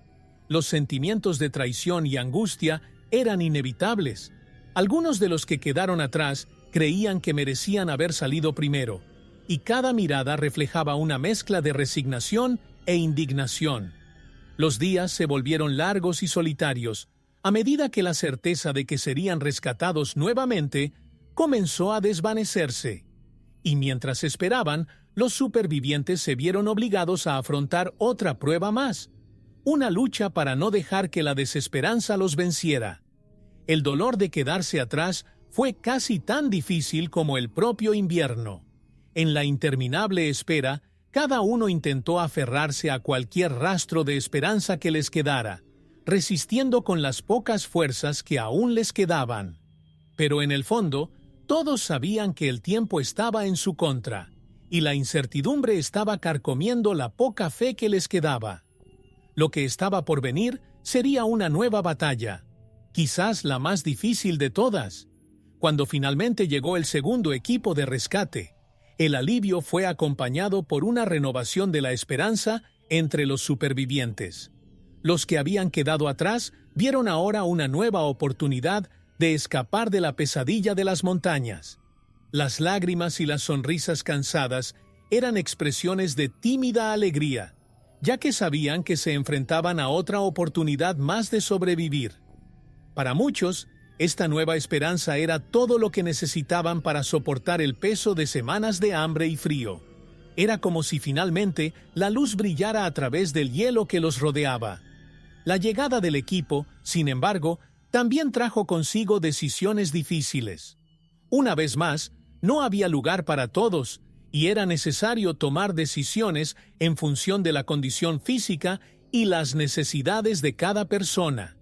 Los sentimientos de traición y angustia eran inevitables. Algunos de los que quedaron atrás creían que merecían haber salido primero, y cada mirada reflejaba una mezcla de resignación e indignación. Los días se volvieron largos y solitarios, a medida que la certeza de que serían rescatados nuevamente comenzó a desvanecerse. Y mientras esperaban, los supervivientes se vieron obligados a afrontar otra prueba más, una lucha para no dejar que la desesperanza los venciera. El dolor de quedarse atrás fue casi tan difícil como el propio invierno. En la interminable espera, cada uno intentó aferrarse a cualquier rastro de esperanza que les quedara, resistiendo con las pocas fuerzas que aún les quedaban. Pero en el fondo, todos sabían que el tiempo estaba en su contra, y la incertidumbre estaba carcomiendo la poca fe que les quedaba. Lo que estaba por venir sería una nueva batalla, quizás la más difícil de todas. Cuando finalmente llegó el segundo equipo de rescate, el alivio fue acompañado por una renovación de la esperanza entre los supervivientes. Los que habían quedado atrás vieron ahora una nueva oportunidad de escapar de la pesadilla de las montañas. Las lágrimas y las sonrisas cansadas eran expresiones de tímida alegría, ya que sabían que se enfrentaban a otra oportunidad más de sobrevivir. Para muchos, esta nueva esperanza era todo lo que necesitaban para soportar el peso de semanas de hambre y frío. Era como si finalmente la luz brillara a través del hielo que los rodeaba. La llegada del equipo, sin embargo, también trajo consigo decisiones difíciles. Una vez más, no había lugar para todos, y era necesario tomar decisiones en función de la condición física y las necesidades de cada persona.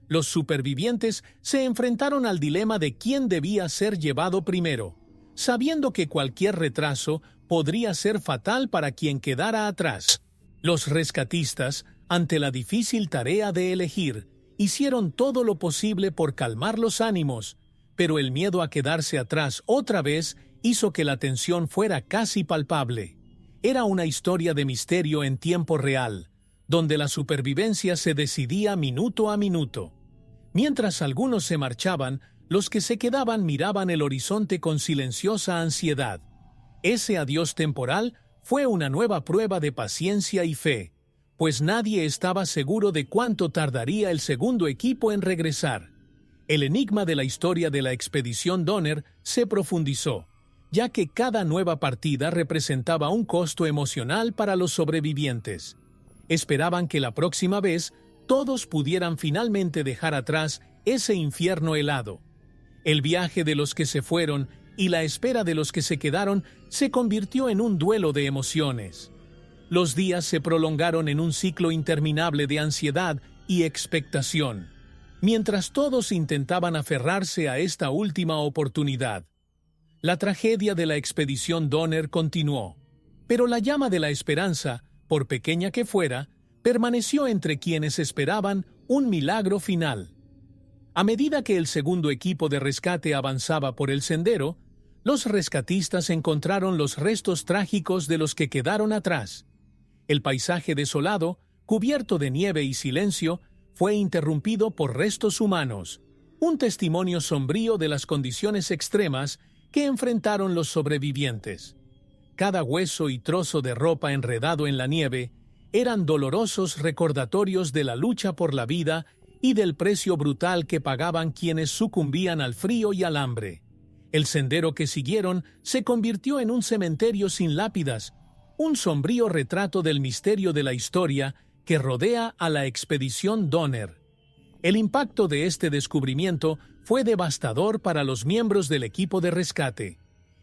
Los supervivientes se enfrentaron al dilema de quién debía ser llevado primero, sabiendo que cualquier retraso podría ser fatal para quien quedara atrás. Los rescatistas, ante la difícil tarea de elegir, hicieron todo lo posible por calmar los ánimos, pero el miedo a quedarse atrás otra vez hizo que la tensión fuera casi palpable. Era una historia de misterio en tiempo real, donde la supervivencia se decidía minuto a minuto. Mientras algunos se marchaban, Los que se quedaban miraban el horizonte con silenciosa ansiedad. Ese adiós temporal fue una nueva prueba de paciencia y fe, pues nadie estaba seguro de cuánto tardaría el segundo equipo en regresar. El enigma de la historia de la expedición Donner se profundizó, ya que cada nueva partida representaba un costo emocional para los sobrevivientes. Esperaban que la próxima vez todos pudieran finalmente dejar atrás ese infierno helado. El viaje de los que se fueron y la espera de los que se quedaron se convirtió en un duelo de emociones. Los días se prolongaron en un ciclo interminable de ansiedad y expectación, mientras todos intentaban aferrarse a esta última oportunidad. La tragedia de la expedición Donner continuó, pero la llama de la esperanza, por pequeña que fuera, permaneció entre quienes esperaban un milagro final. A medida que el segundo equipo de rescate avanzaba por el sendero, los rescatistas encontraron los restos trágicos de los que quedaron atrás. El paisaje desolado, cubierto de nieve y silencio, fue interrumpido por restos humanos, un testimonio sombrío de las condiciones extremas que enfrentaron los sobrevivientes. Cada hueso y trozo de ropa enredado en la nieve eran dolorosos recordatorios de la lucha por la vida y del precio brutal que pagaban quienes sucumbían al frío y al hambre. El sendero que siguieron se convirtió en un cementerio sin lápidas, un sombrío retrato del misterio de la historia que rodea a la expedición Donner. El impacto de este descubrimiento fue devastador para los miembros del equipo de rescate.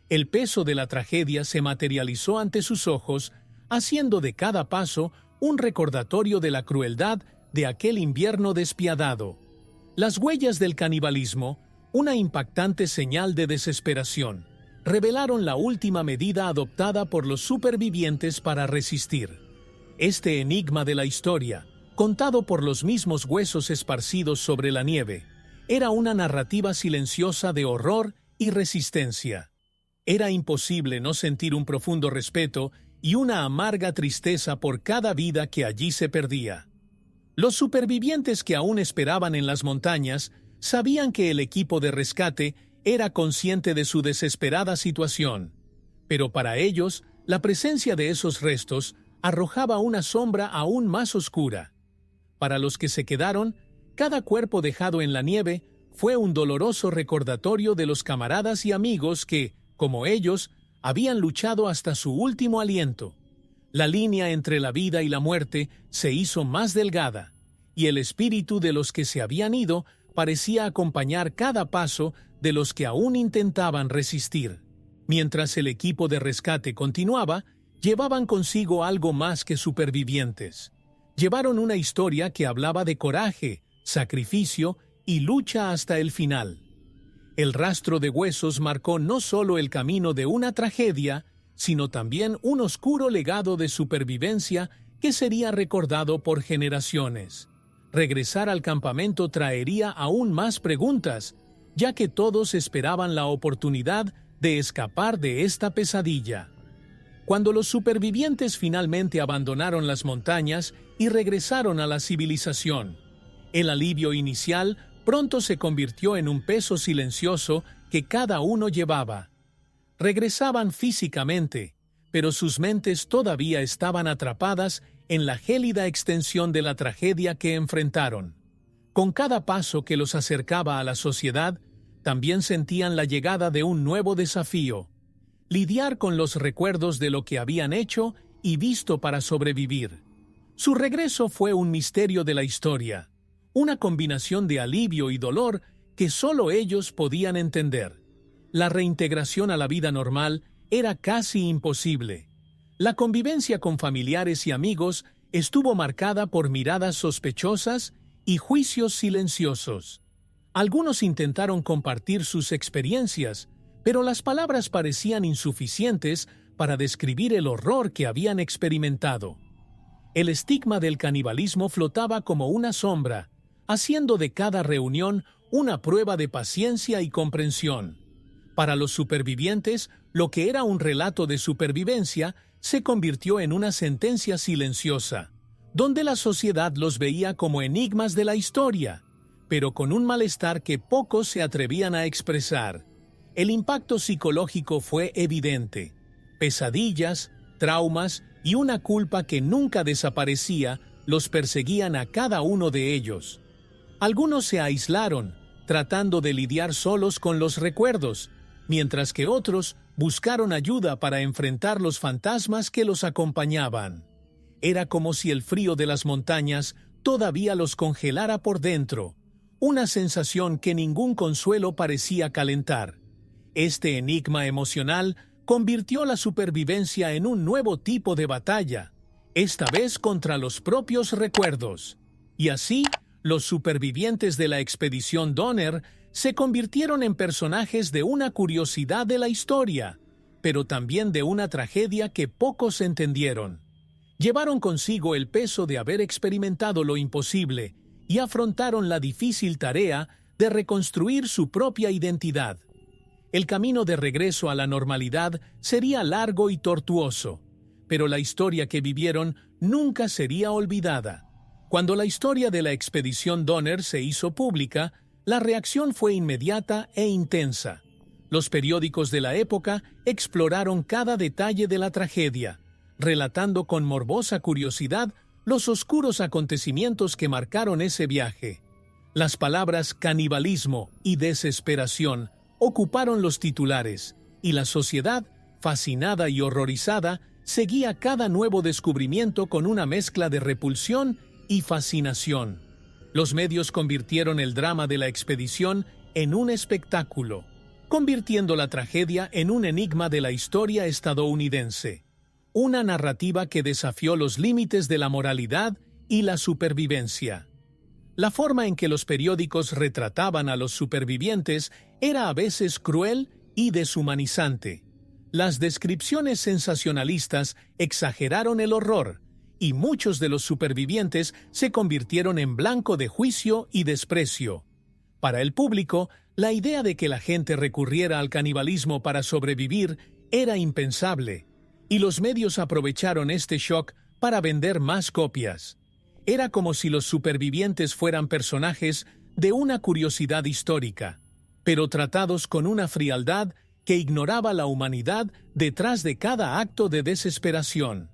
El peso de la tragedia se materializó ante sus ojos, haciendo de cada paso un recordatorio de la crueldad de aquel invierno despiadado. Las huellas del canibalismo, una impactante señal de desesperación, revelaron la última medida adoptada por los supervivientes para resistir. Este enigma de la historia, contado por los mismos huesos esparcidos sobre la nieve, era una narrativa silenciosa de horror y resistencia. Era imposible no sentir un profundo respeto y una amarga tristeza por cada vida que allí se perdía. Los supervivientes que aún esperaban en las montañas sabían que el equipo de rescate era consciente de su desesperada situación, pero para ellos, la presencia de esos restos arrojaba una sombra aún más oscura. Para los que se quedaron, cada cuerpo dejado en la nieve fue un doloroso recordatorio de los camaradas y amigos que, como ellos, habían luchado hasta su último aliento. La línea entre la vida y la muerte se hizo más delgada, y el espíritu de los que se habían ido parecía acompañar cada paso de los que aún intentaban resistir. Mientras el equipo de rescate continuaba, llevaban consigo algo más que supervivientes. Llevaron una historia que hablaba de coraje, sacrificio y lucha hasta el final. El rastro de huesos marcó no solo el camino de una tragedia, sino también un oscuro legado de supervivencia que sería recordado por generaciones. Regresar al campamento traería aún más preguntas, ya que todos esperaban la oportunidad de escapar de esta pesadilla. Cuando los supervivientes finalmente abandonaron las montañas y regresaron a la civilización, el alivio inicial pronto se convirtió en un peso silencioso que cada uno llevaba. Regresaban físicamente, pero sus mentes todavía estaban atrapadas en la gélida extensión de la tragedia que enfrentaron. Con cada paso que los acercaba a la sociedad, también sentían la llegada de un nuevo desafío: lidiar con los recuerdos de lo que habían hecho y visto para sobrevivir. Su regreso fue un misterio de la historia, una combinación de alivio y dolor que solo ellos podían entender. La reintegración a la vida normal era casi imposible. La convivencia con familiares y amigos estuvo marcada por miradas sospechosas y juicios silenciosos. Algunos intentaron compartir sus experiencias, pero las palabras parecían insuficientes para describir el horror que habían experimentado. El estigma del canibalismo flotaba como una sombra, haciendo de cada reunión una prueba de paciencia y comprensión. Para los supervivientes, lo que era un relato de supervivencia se convirtió en una sentencia silenciosa, donde la sociedad los veía como enigmas de la historia, pero con un malestar que pocos se atrevían a expresar. El impacto psicológico fue evidente. Pesadillas, traumas y una culpa que nunca desaparecía los perseguían a cada uno de ellos. Algunos se aislaron, tratando de lidiar solos con los recuerdos, mientras que otros buscaron ayuda para enfrentar los fantasmas que los acompañaban. Era como si el frío de las montañas todavía los congelara por dentro, una sensación que ningún consuelo parecía calentar. Este enigma emocional convirtió la supervivencia en un nuevo tipo de batalla, esta vez contra los propios recuerdos. Y así, los supervivientes de la expedición Donner se convirtieron en personajes de una curiosidad de la historia, pero también de una tragedia que pocos entendieron. Llevaron consigo el peso de haber experimentado lo imposible y afrontaron la difícil tarea de reconstruir su propia identidad. El camino de regreso a la normalidad sería largo y tortuoso, pero la historia que vivieron nunca sería olvidada. Cuando la historia de la expedición Donner se hizo pública, la reacción fue inmediata e intensa. Los periódicos de la época exploraron cada detalle de la tragedia, relatando con morbosa curiosidad los oscuros acontecimientos que marcaron ese viaje. Las palabras canibalismo y desesperación ocuparon los titulares, y la sociedad, fascinada y horrorizada, seguía cada nuevo descubrimiento con una mezcla de repulsión y fascinación. Los medios convirtieron el drama de la expedición en un espectáculo, convirtiendo la tragedia en un enigma de la historia estadounidense. Una narrativa que desafió los límites de la moralidad y la supervivencia. La forma en que los periódicos retrataban a los supervivientes era a veces cruel y deshumanizante. Las descripciones sensacionalistas exageraron el horror, y muchos de los supervivientes se convirtieron en blanco de juicio y desprecio. Para el público, la idea de que la gente recurriera al canibalismo para sobrevivir era impensable, y los medios aprovecharon este shock para vender más copias. Era como si los supervivientes fueran personajes de una curiosidad histórica, pero tratados con una frialdad que ignoraba la humanidad detrás de cada acto de desesperación.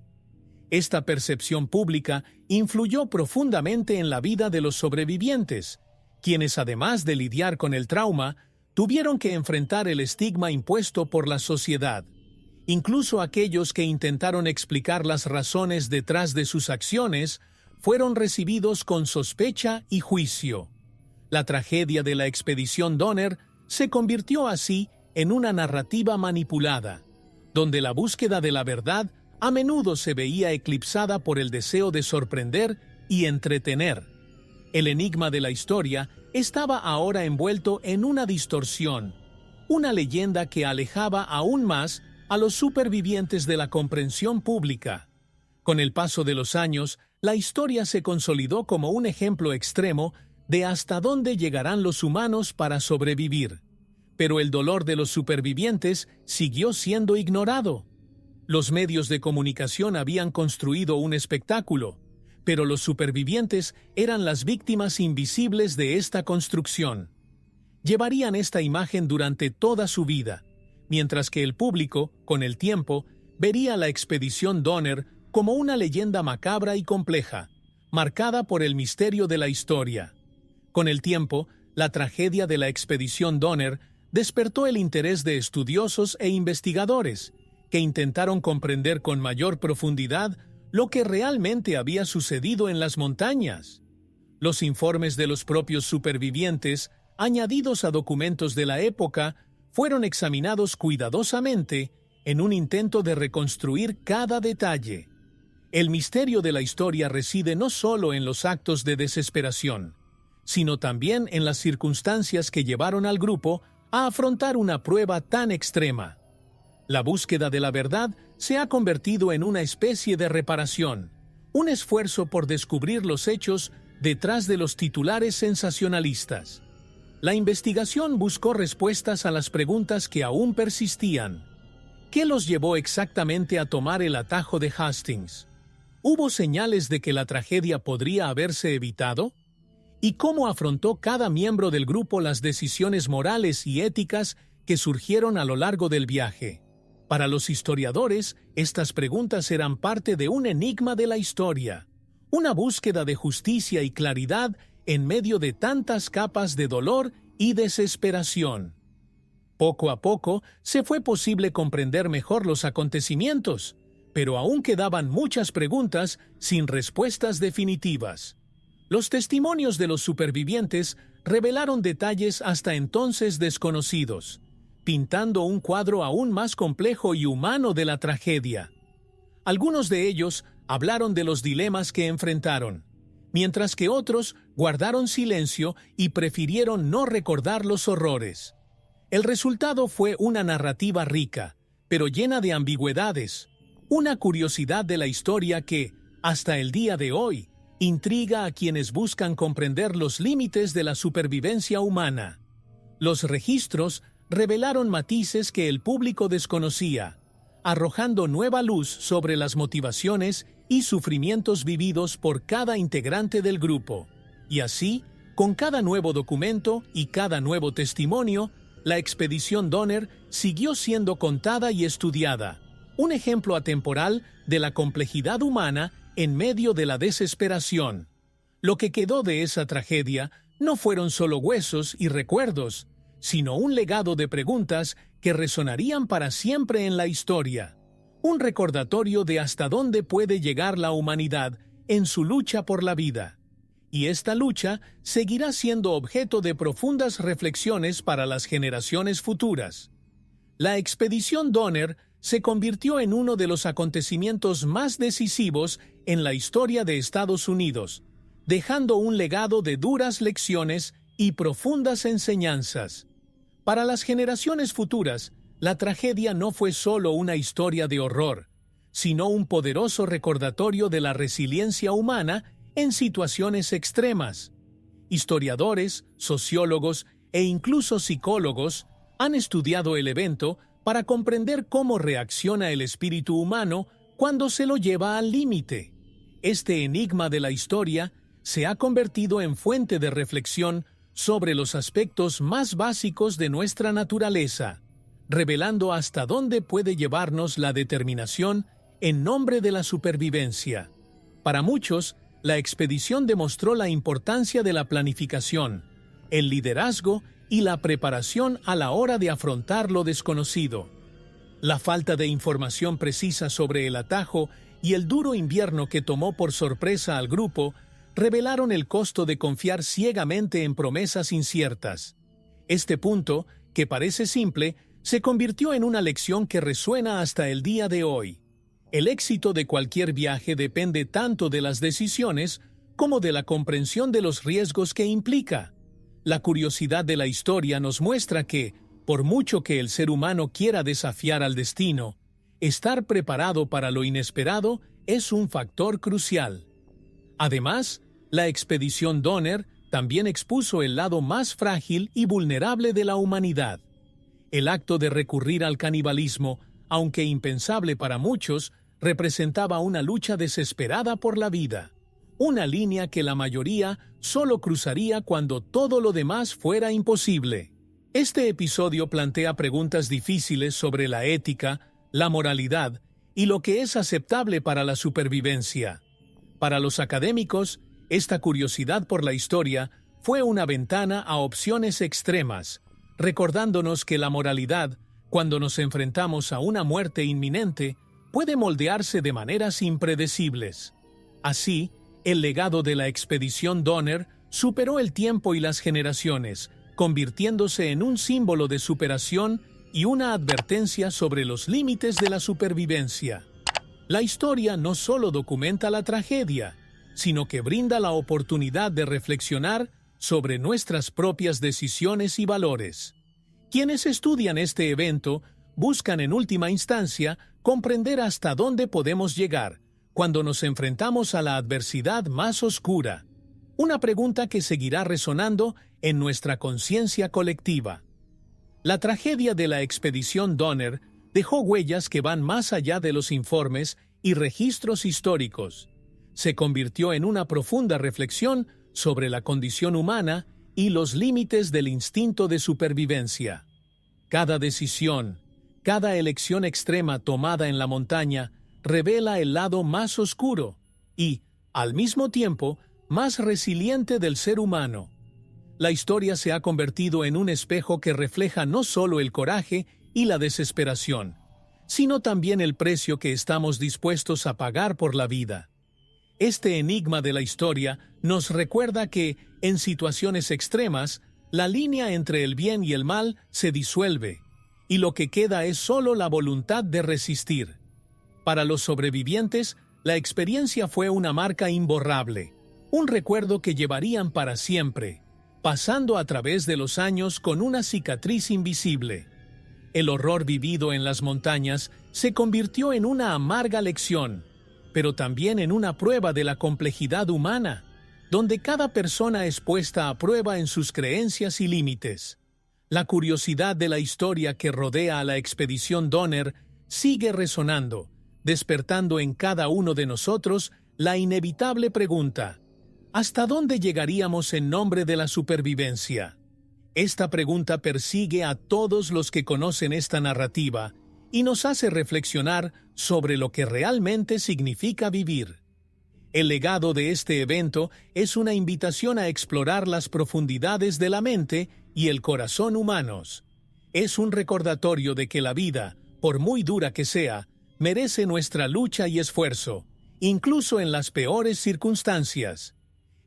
Esta percepción pública influyó profundamente en la vida de los sobrevivientes, quienes, además de lidiar con el trauma, tuvieron que enfrentar el estigma impuesto por la sociedad. Incluso aquellos que intentaron explicar las razones detrás de sus acciones fueron recibidos con sospecha y juicio. La tragedia de la expedición Donner se convirtió así en una narrativa manipulada, donde la búsqueda de la verdad a menudo se veía eclipsada por el deseo de sorprender y entretener. El enigma de la historia estaba ahora envuelto en una distorsión, una leyenda que alejaba aún más a los supervivientes de la comprensión pública. Con el paso de los años, la historia se consolidó como un ejemplo extremo de hasta dónde llegarán los humanos para sobrevivir. Pero el dolor de los supervivientes siguió siendo ignorado. Los medios de comunicación habían construido un espectáculo, pero los supervivientes eran las víctimas invisibles de esta construcción. Llevarían esta imagen durante toda su vida, mientras que el público, con el tiempo, vería la expedición Donner como una leyenda macabra y compleja, marcada por el misterio de la historia. Con el tiempo, la tragedia de la expedición Donner despertó el interés de estudiosos e investigadores, que intentaron comprender con mayor profundidad lo que realmente había sucedido en las montañas. Los informes de los propios supervivientes, añadidos a documentos de la época, fueron examinados cuidadosamente en un intento de reconstruir cada detalle. El misterio de la historia reside no solo en los actos de desesperación, sino también en las circunstancias que llevaron al grupo a afrontar una prueba tan extrema. La búsqueda de la verdad se ha convertido en una especie de reparación, un esfuerzo por descubrir los hechos detrás de los titulares sensacionalistas. La investigación buscó respuestas a las preguntas que aún persistían. ¿Qué los llevó exactamente a tomar el atajo de Hastings? ¿Hubo señales de que la tragedia podría haberse evitado? y cómo afrontó cada miembro del grupo las decisiones morales y éticas que surgieron a lo largo del viaje. Para los historiadores, estas preguntas eran parte de un enigma de la historia, una búsqueda de justicia y claridad en medio de tantas capas de dolor y desesperación. Poco a poco se fue posible comprender mejor los acontecimientos, pero aún quedaban muchas preguntas sin respuestas definitivas. Los testimonios de los supervivientes revelaron detalles hasta entonces desconocidos, pintando un cuadro aún más complejo y humano de la tragedia. Algunos de ellos hablaron de los dilemas que enfrentaron, mientras que otros guardaron silencio y prefirieron no recordar los horrores. El resultado fue una narrativa rica, pero llena de ambigüedades, una curiosidad de la historia que, hasta el día de hoy, intriga a quienes buscan comprender los límites de la supervivencia humana. Los registros revelaron matices que el público desconocía, arrojando nueva luz sobre las motivaciones y sufrimientos vividos por cada integrante del grupo. Y así, con cada nuevo documento y cada nuevo testimonio, la expedición Donner siguió siendo contada y estudiada, un ejemplo atemporal de la complejidad humana en medio de la desesperación. Lo que quedó de esa tragedia no fueron solo huesos y recuerdos, sino un legado de preguntas que resonarían para siempre en la historia. Un recordatorio de hasta dónde puede llegar la humanidad en su lucha por la vida. Y esta lucha seguirá siendo objeto de profundas reflexiones para las generaciones futuras. La expedición Donner se convirtió en uno de los acontecimientos más decisivos en la historia de Estados Unidos, dejando un legado de duras lecciones y profundas enseñanzas. Para las generaciones futuras, la tragedia no fue solo una historia de horror, sino un poderoso recordatorio de la resiliencia humana en situaciones extremas. Historiadores, sociólogos e incluso psicólogos han estudiado el evento para comprender cómo reacciona el espíritu humano cuando se lo lleva al límite. Este enigma de la historia se ha convertido en fuente de reflexión sobre los aspectos más básicos de nuestra naturaleza, revelando hasta dónde puede llevarnos la determinación en nombre de la supervivencia. Para muchos, la expedición demostró la importancia de la planificación, el liderazgo y la preparación a la hora de afrontar lo desconocido. La falta de información precisa sobre el atajo y el duro invierno que tomó por sorpresa al grupo revelaron el costo de confiar ciegamente en promesas inciertas. Este punto, que parece simple, se convirtió en una lección que resuena hasta el día de hoy. El éxito de cualquier viaje depende tanto de las decisiones como de la comprensión de los riesgos que implica. La curiosidad de la historia nos muestra que, por mucho que el ser humano quiera desafiar al destino, estar preparado para lo inesperado es un factor crucial. Además, la expedición Donner también expuso el lado más frágil y vulnerable de la humanidad. El acto de recurrir al canibalismo, aunque impensable para muchos, representaba una lucha desesperada por la vida, una línea que la mayoría solo cruzaría cuando todo lo demás fuera imposible. Este episodio plantea preguntas difíciles sobre la ética, la moralidad y lo que es aceptable para la supervivencia. Para los académicos, esta curiosidad por la historia fue una ventana a opciones extremas, recordándonos que la moralidad, cuando nos enfrentamos a una muerte inminente, puede moldearse de maneras impredecibles. Así, el legado de la expedición Donner superó el tiempo y las generaciones, convirtiéndose en un símbolo de superación y una advertencia sobre los límites de la supervivencia. La historia no solo documenta la tragedia, sino que brinda la oportunidad de reflexionar sobre nuestras propias decisiones y valores. Quienes estudian este evento buscan en última instancia comprender hasta dónde podemos llegar cuando nos enfrentamos a la adversidad más oscura, una pregunta que seguirá resonando en nuestra conciencia colectiva. La tragedia de la expedición Donner dejó huellas que van más allá de los informes y registros históricos. Se convirtió en una profunda reflexión sobre la condición humana y los límites del instinto de supervivencia. Cada decisión, cada elección extrema tomada en la montaña revela el lado más oscuro y, al mismo tiempo, más resiliente del ser humano. La historia se ha convertido en un espejo que refleja no solo el coraje y la desesperación, sino también el precio que estamos dispuestos a pagar por la vida. Este enigma de la historia nos recuerda que, en situaciones extremas, la línea entre el bien y el mal se disuelve, y lo que queda es solo la voluntad de resistir. Para los sobrevivientes, la experiencia fue una marca imborrable, un recuerdo que llevarían para siempre, pasando a través de los años con una cicatriz invisible. El horror vivido en las montañas se convirtió en una amarga lección, pero también en una prueba de la complejidad humana, donde cada persona es puesta a prueba en sus creencias y límites. La curiosidad de la historia que rodea a la expedición Donner sigue resonando, despertando en cada uno de nosotros la inevitable pregunta: ¿hasta dónde llegaríamos en nombre de la supervivencia? Esta pregunta persigue a todos los que conocen esta narrativa y nos hace reflexionar sobre lo que realmente significa vivir. El legado de este evento es una invitación a explorar las profundidades de la mente y el corazón humanos. Es un recordatorio de que la vida, por muy dura que sea, merece nuestra lucha y esfuerzo, incluso en las peores circunstancias.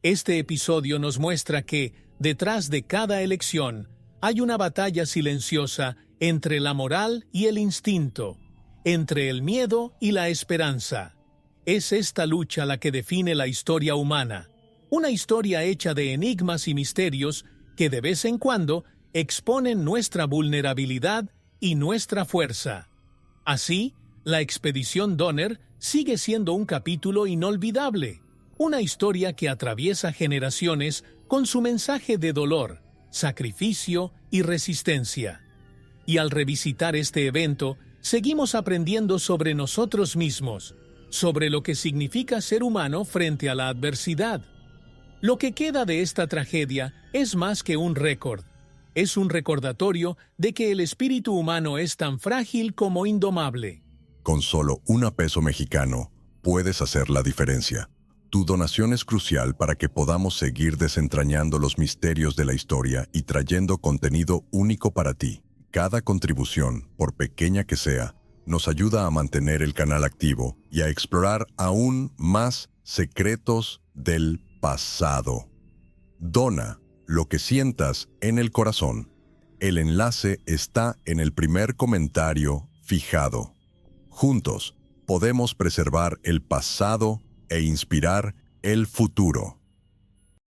Este episodio nos muestra que, detrás de cada elección, hay una batalla silenciosa entre la moral y el instinto, entre el miedo y la esperanza. Es esta lucha la que define la historia humana, una historia hecha de enigmas y misterios que de vez en cuando exponen nuestra vulnerabilidad y nuestra fuerza. Así, la expedición Donner sigue siendo un capítulo inolvidable, una historia que atraviesa generaciones con su mensaje de dolor, sacrificio y resistencia. Y al revisitar este evento, seguimos aprendiendo sobre nosotros mismos, sobre lo que significa ser humano frente a la adversidad. Lo que queda de esta tragedia es más que un récord. Es un recordatorio de que el espíritu humano es tan frágil como indomable. Con solo $1 mexicano, puedes hacer la diferencia. Tu donación es crucial para que podamos seguir desentrañando los misterios de la historia y trayendo contenido único para ti. Cada contribución, por pequeña que sea, nos ayuda a mantener el canal activo y a explorar aún más secretos del pasado. Dona lo que sientas en el corazón. El enlace está en el primer comentario fijado. Juntos, podemos preservar el pasado e inspirar el futuro.